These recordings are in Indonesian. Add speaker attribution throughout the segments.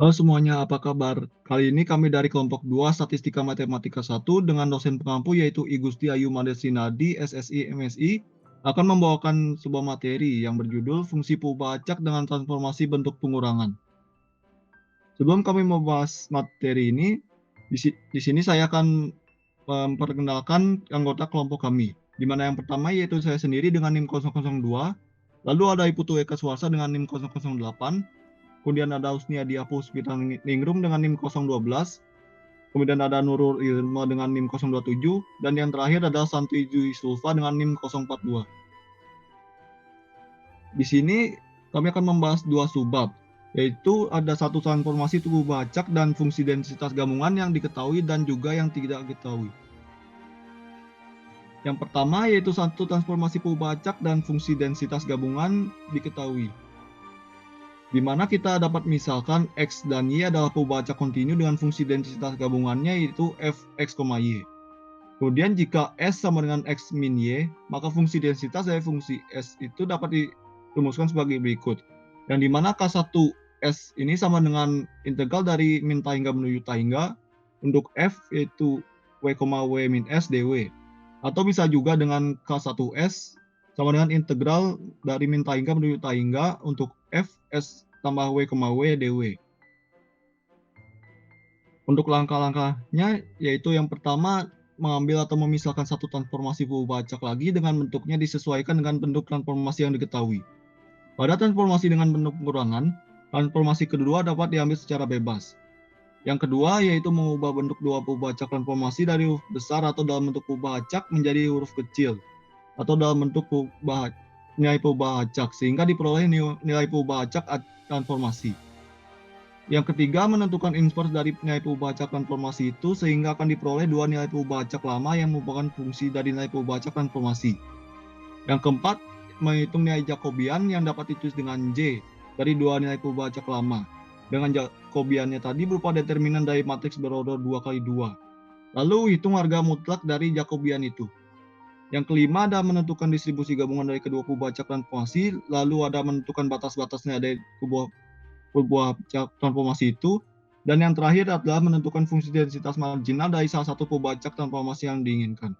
Speaker 1: Halo semuanya, apa kabar? Kali ini kami dari kelompok 2 Statistika Matematika 1 dengan dosen pengampu yaitu I Gusti Ayu Madesinadi, SSI, MSI, akan membawakan sebuah materi yang berjudul Fungsi Perubahan Acak dengan Transformasi Bentuk Pengurangan. Sebelum kami membahas materi ini, di sini saya akan memperkenalkan anggota kelompok kami, di mana yang pertama yaitu saya sendiri dengan NIM 002, lalu ada Iputu Eka Suarsa dengan NIM 008, kemudian ada Husniadia Puspita Ningrum dengan NIM 012, kemudian ada Nurul Ilma dengan NIM 027, dan yang terakhir adalah Santi Dwi Sulfa dengan NIM 042. Di sini kami akan membahas dua subbab, yaitu ada satu transformasi tubuh bacak dan fungsi densitas gabungan yang diketahui dan juga yang tidak diketahui. Yang pertama yaitu satu transformasi bacak dan fungsi densitas gabungan diketahui, di mana kita dapat misalkan X dan Y adalah bacak kontinu dengan fungsi densitas gabungannya yaitu Fx, Y. Kemudian jika S sama dengan X min Y, maka fungsi densitas dari fungsi S itu dapat dirumuskan sebagai berikut. Yang dimana K1S ini sama dengan integral dari min tahingga menuju tahingga untuk F yaitu W, W min S dW. Atau bisa juga dengan K1S sama dengan integral dari min tahingga menuju tahingga untuk F S tambah W, W dW. Untuk langkah-langkahnya yaitu yang pertama mengambil atau memisahkan satu transformasi bacak lagi dengan bentuknya disesuaikan dengan bentuk transformasi yang diketahui. Pada transformasi dengan bentuk pengurangan, transformasi kedua dapat diambil secara bebas. Yang kedua yaitu mengubah bentuk dua bacak transformasi dari huruf besar atau dalam bentuk bacak menjadi huruf kecil atau dalam bentuk nilai bacak sehingga diperoleh nilai bacak transformasi. Yang ketiga, menentukan inverse dari nilai bacak transformasi itu sehingga akan diperoleh dua nilai bacak lama yang merupakan fungsi dari nilai bacak transformasi. Yang keempat, menghitung nilai Jacobian yang dapat ditulis dengan J dari dua nilai bacak lama. Dengan Jacobiannya tadi berupa determinan dari matriks berorder 2x2. Lalu hitung harga mutlak dari Jacobian itu. Yang kelima ada menentukan distribusi gabungan dari kedua bacak transformasi, lalu ada menentukan batas-batasnya dari sebuah transformasi itu, dan yang terakhir adalah menentukan fungsi densitas marginal dari salah satu pembacak transformasi yang diinginkan.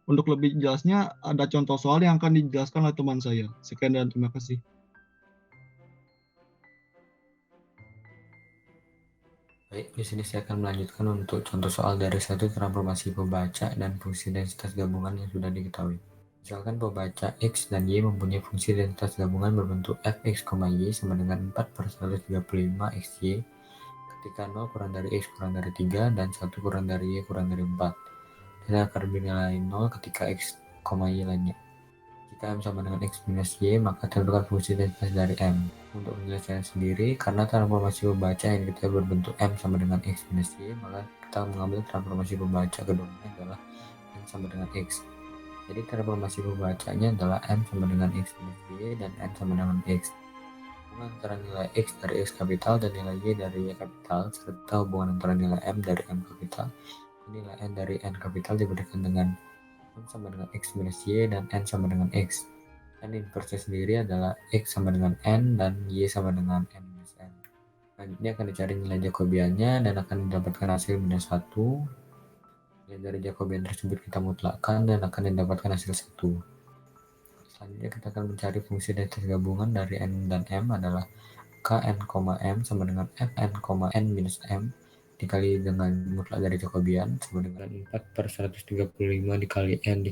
Speaker 1: Untuk lebih jelasnya, ada contoh soal yang akan dijelaskan oleh teman saya. Sekian dan terima kasih.
Speaker 2: Baik, di sini saya akan melanjutkan untuk contoh soal dari satu transformasi pembaca dan fungsi densitas gabungan yang sudah diketahui. Misalkan pembaca X dan Y mempunyai fungsi densitas gabungan berbentuk Fx, Y sama dengan 4/135 XY ketika 0 kurang dari X kurang dari 3 dan 1 kurang dari Y kurang dari 4. Dan akan bernilai 0 ketika X, Y lainnya. Jika M sama dengan X minus Y, maka tentukan fungsi densitas dari M. Untuk penyelesaian sendiri, karena transformasi pembaca yang kita berbentuk M sama dengan X minus Y, maka kita mengambil transformasi pembaca keduanya adalah M sama dengan X. Jadi transformasi pembacanya adalah M sama dengan X minus Y dan N sama dengan X. Hubungan antara nilai X dari X kapital dan nilai Y dari Y kapital, serta hubungan antara nilai M dari M kapital dan nilai N dari N kapital diberikan dengan M sama dengan X minus Y dan N sama dengan X. Dan inverse sendiri adalah X sama dengan N dan Y sama dengan N minus N. Selanjutnya akan dicari nilai Jacobiannya dan akan didapatkan hasil minus 1. Nilai dari Jacobian tersebut kita mutlakkan dan akan didapatkan hasil 1. Selanjutnya kita akan mencari fungsi densitas gabungan dari N dan M adalah Kn, M sama dengan Fn, N minus M dikali dengan mutlak dari Jacobian sama dengan 4/135 dikali N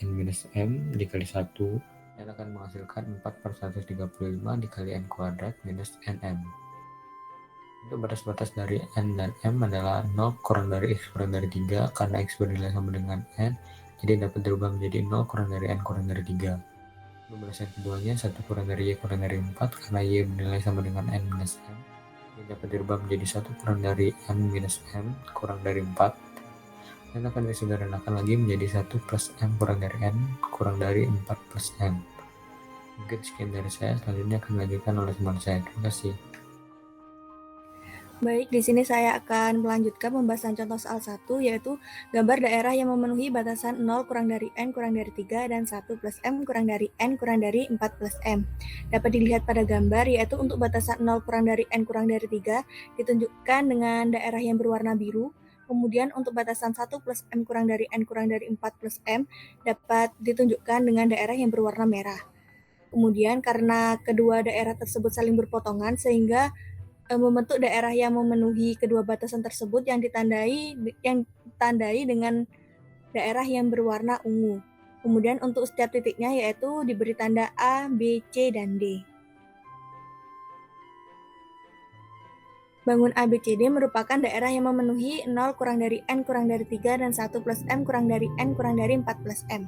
Speaker 2: minus M dikali 1 dan akan menghasilkan 4/135 dikali N kuadrat minus NM. Untuk batas-batas dari N dan M adalah 0 kurang dari X kurang dari 3 karena X bernilai sama dengan N, jadi dapat dirubah menjadi 0 kurang dari N kurang dari 3. Pembalasan keduanya 1 kurang dari Y kurang dari 4 karena Y bernilai sama dengan N minus M, ini dapat dirubah menjadi 1 kurang dari M minus M kurang dari 4 dan akan disederhanakan lagi menjadi 1 plus M kurang dari N kurang dari 4 plus M. Mungkin sekian dari saya, selanjutnya akan dilanjutkan oleh teman saya. Terima kasih.
Speaker 3: Baik, di sini saya akan melanjutkan pembahasan contoh soal 1, yaitu gambar daerah yang memenuhi batasan 0 kurang dari N kurang dari 3 dan 1 plus M kurang dari N kurang dari 4 plus M. Dapat dilihat pada gambar, yaitu untuk batasan 0 kurang dari N kurang dari 3 ditunjukkan dengan daerah yang berwarna biru. Kemudian untuk batasan 1 plus M kurang dari N kurang dari 4 plus M dapat ditunjukkan dengan daerah yang berwarna merah. Kemudian karena kedua daerah tersebut saling berpotongan sehingga membentuk daerah yang memenuhi kedua batasan tersebut yang ditandai dengan daerah yang berwarna ungu. Kemudian untuk setiap titiknya yaitu diberi tanda A, B, C, dan D. Bangun ABCD merupakan daerah yang memenuhi 0 kurang dari N kurang dari 3 dan 1 plus M kurang dari N kurang dari 4 plus M.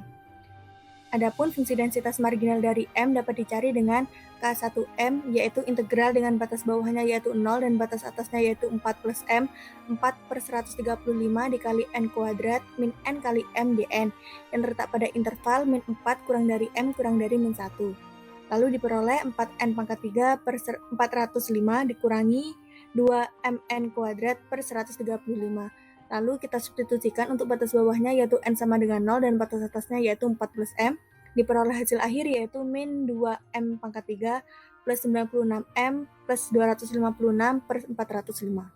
Speaker 3: Adapun fungsi densitas marginal dari M dapat dicari dengan K1M, yaitu integral dengan batas bawahnya yaitu 0 dan batas atasnya yaitu 4 plus M, 4/135 dikali N kuadrat min N kali M dN, yang terletak pada interval min 4 kurang dari M kurang dari min 1. Lalu diperoleh 4N pangkat 3 per 405 dikurangi 2MN kuadrat per 135. Lalu kita substitusikan untuk batas bawahnya yaitu N sama dengan 0 dan batas atasnya yaitu 4 plus M. Diperoleh hasil akhir yaitu min 2M pangkat 3 plus 96M plus 256 per 405.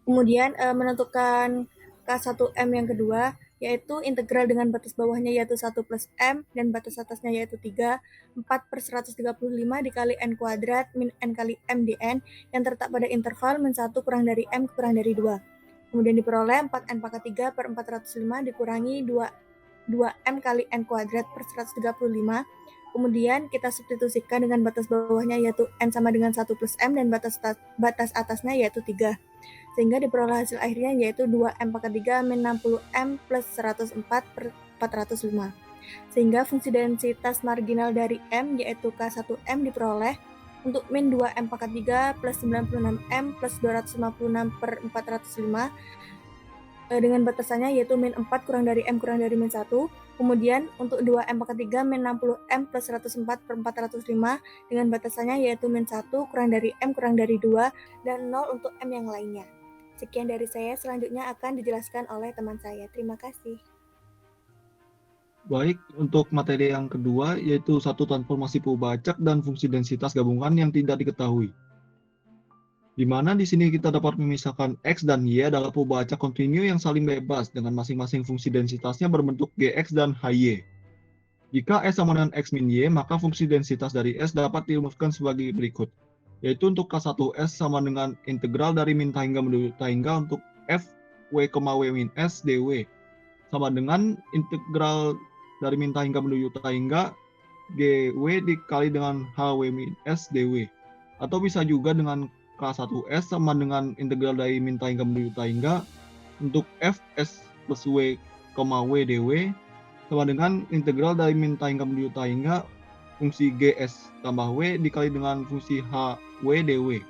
Speaker 3: Kemudian menentukan K1M yang kedua, yaitu integral dengan batas bawahnya yaitu 1 plus M dan batas atasnya yaitu 3, 4/135 dikali N kuadrat min N kali M dN yang terletak pada interval min 1 kurang dari M kurang dari 2. Kemudian diperoleh 4N pangkat 3 per 405 dikurangi 2M kali N kuadrat per 135. Kemudian kita substitusikan dengan batas bawahnya yaitu N sama dengan 1 plus M dan batas atasnya yaitu 3. Sehingga diperoleh hasil akhirnya yaitu 2M pangkat 3 min 60M plus 104 per 405. Sehingga fungsi densitas marginal dari M yaitu K1M diperoleh untuk min 2M pangkat 3 plus 96M plus 256 per 405 dengan batasannya yaitu min 4 kurang dari M kurang dari min 1. Kemudian untuk 2M pangkat 3 min 60M plus 104 per 405 dengan batasannya yaitu min 1 kurang dari M kurang dari 2 dan 0 untuk M yang lainnya. Sekian dari saya, selanjutnya akan dijelaskan oleh teman saya. Terima kasih.
Speaker 1: Baik, untuk materi yang kedua yaitu satu transformasi Fibonacci dan fungsi densitas gabungan yang tidak diketahui. Di mana di sini kita dapat memisahkan X dan Y adalah Fibonacci kontinu yang saling bebas dengan masing-masing fungsi densitasnya berbentuk Gx dan Hy. Jika S sama dengan X min Y, maka fungsi densitas dari S dapat dirumuskan sebagai berikut, yaitu untuk K1S sama dengan integral dari min tahingga menuju tahingga untuk F W, W min S dW, sama dengan integral dari min tahingga menuju tahingga GW dikali dengan HW min S dW. Atau bisa juga dengan K1S sama dengan integral dari min tahingga menuju tahingga untuk Fs plus W, W dW, sama dengan integral dari min tahingga menuju tahingga fungsi Gs tambah W dikali dengan fungsi Hw dW.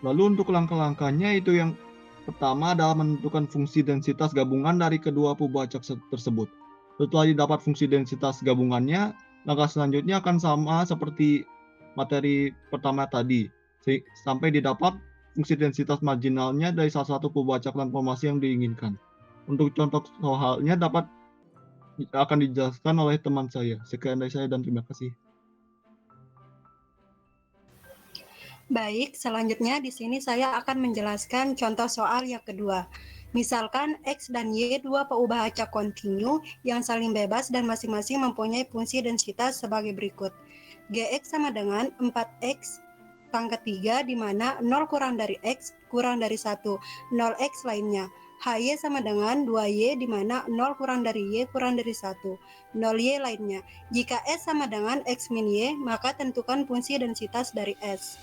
Speaker 1: Lalu untuk langkah-langkahnya itu yang pertama adalah menentukan fungsi densitas gabungan dari kedua Fibonacci tersebut. Setelah didapat fungsi densitas gabungannya, langkah selanjutnya akan sama seperti materi pertama tadi, sampai didapat fungsi densitas marginalnya dari salah satu Fibonacci transformasi yang diinginkan. Untuk contoh soalnya akan dijelaskan oleh teman saya. Sekian dari saya dan terima kasih.
Speaker 4: Baik, selanjutnya di sini saya akan menjelaskan contoh soal yang kedua. Misalkan X dan Y dua peubah acak kontinu yang saling bebas dan masing-masing mempunyai fungsi densitas sebagai berikut. Gx sama dengan 4X pangkat 3 di mana 0 kurang dari X kurang dari 1, 0X lainnya. Hy sama dengan 2Y di mana 0 kurang dari Y kurang dari 1, 0Y lainnya. Jika S sama dengan X min Y, maka tentukan fungsi densitas dari S.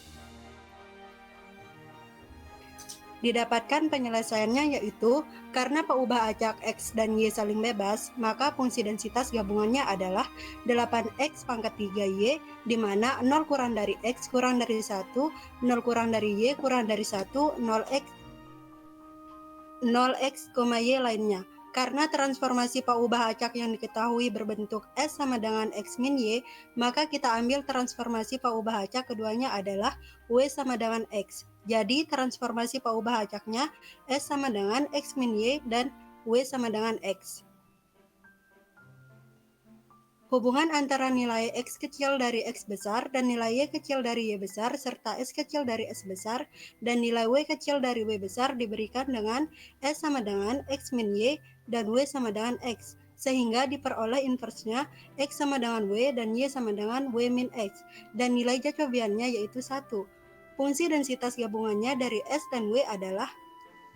Speaker 4: Didapatkan penyelesaiannya yaitu, karena peubah acak X dan Y saling bebas, maka fungsi densitas gabungannya adalah 8X pangkat 3Y, di mana 0 kurang dari X kurang dari 1, 0 kurang dari Y kurang dari 1, 0X, Y lainnya. Karena transformasi paubah acak yang diketahui berbentuk S sama dengan X min Y, maka kita ambil transformasi paubah acak keduanya adalah W sama dengan X. Jadi transformasi paubah acaknya S sama dengan X min Y dan W sama dengan X. Hubungan antara nilai X kecil dari X besar dan nilai Y kecil dari Y besar serta S kecil dari S besar dan nilai W kecil dari W besar diberikan dengan S sama dengan X min Y dan W sama dengan X, sehingga diperoleh inversnya X sama dengan W dan Y sama dengan W min X, dan nilai Jacobiannya yaitu 1. Fungsi densitas gabungannya dari S dan W adalah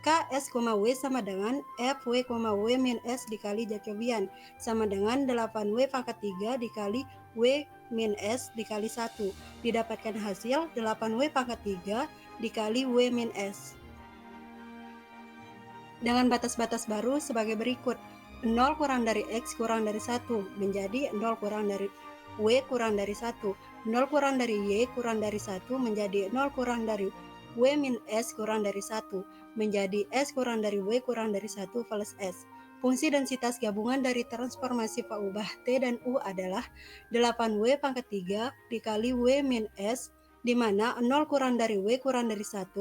Speaker 4: Ks, W sama dengan Fw, W min S dikali Jacobian sama dengan 8W pangkat 3 dikali W min S dikali 1. Didapatkan hasil 8W pangkat 3 dikali W min S. Dengan batas-batas baru sebagai berikut. 0 kurang dari X kurang dari 1 menjadi 0 kurang dari W kurang dari 1. 0 kurang dari Y kurang dari 1 menjadi 0 kurang dari W min S kurang dari 1 menjadi S kurang dari W kurang dari 1 plus S. Fungsi densitas gabungan dari transformasi paubah T dan U adalah 8W pangkat 3 dikali W min S, di mana 0 kurang dari W kurang dari 1,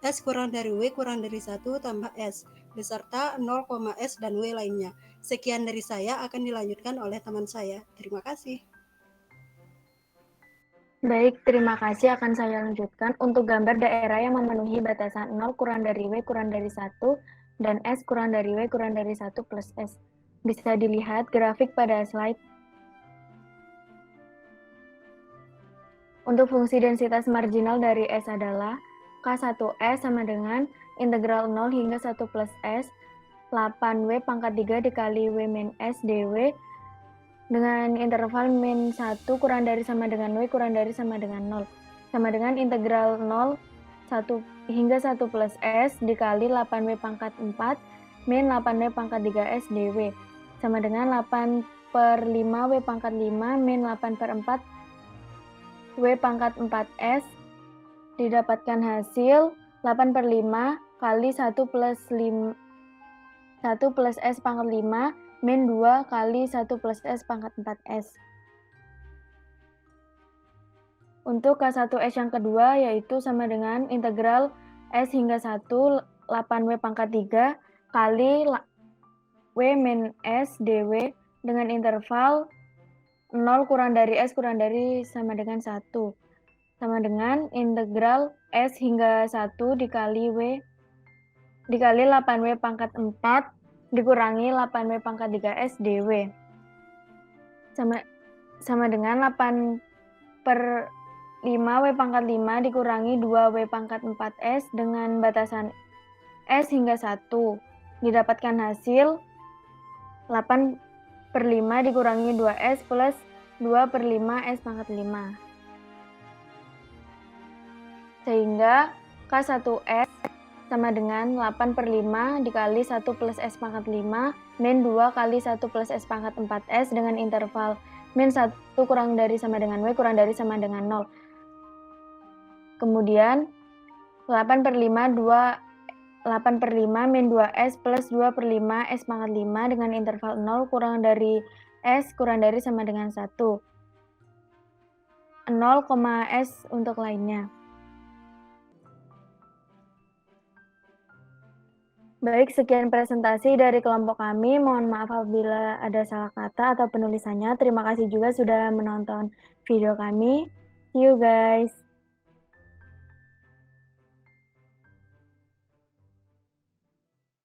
Speaker 4: S kurang dari W kurang dari 1 tambah S, beserta 0, S dan W lainnya. Sekian dari saya, akan dilanjutkan oleh teman saya. Terima kasih.
Speaker 3: Baik, terima kasih. Akan saya lanjutkan untuk gambar daerah yang memenuhi batasan 0 kurang dari W kurang dari 1 dan S kurang dari W kurang dari 1 plus S. Bisa dilihat grafik pada slide. Untuk fungsi densitas marginal dari S adalah K1S sama dengan integral 0 hingga 1 plus S 8W pangkat 3 dikali W min S dW dengan interval min 1 kurang dari sama dengan W kurang dari sama dengan 0 sama dengan integral 0 1 hingga 1 plus S dikali 8W pangkat 4 min 8W pangkat 3S dW sama dengan 8 per 5W pangkat 5 min 8 per 4 W pangkat 4S. Didapatkan hasil 8 per 5 kali 1 plus S pangkat 5 min 2 kali 1 plus S pangkat 4S. Untuk K1S yang kedua yaitu sama dengan integral S hingga 1 8W pangkat 3 kali W min S dW dengan interval 0 kurang dari S kurang dari sama dengan 1 sama dengan integral S hingga 1 dikali W dikali 8W pangkat 4 dikurangi 8W pangkat 3S dW sama dengan 8 per 5W pangkat 5 dikurangi 2W pangkat 4S dengan batasan S hingga 1. Didapatkan hasil 8 per 5 dikurangi 2S plus 2 per 5 S pangkat 5. Sehingga K1S sama dengan 8 per 5 dikali 1 plus S pangkat 5 min 2 kali 1 plus S pangkat 4S dengan interval min 1 kurang dari sama dengan W kurang dari sama dengan 0. Kemudian 8 per 5 min 2S plus 2 per 5 S pangkat 5 dengan interval 0 kurang dari S kurang dari sama dengan 1. 0, S untuk lainnya. Baik, sekian presentasi dari kelompok kami. Mohon maaf apabila ada salah kata atau penulisannya. Terima kasih juga sudah menonton video kami. See you guys.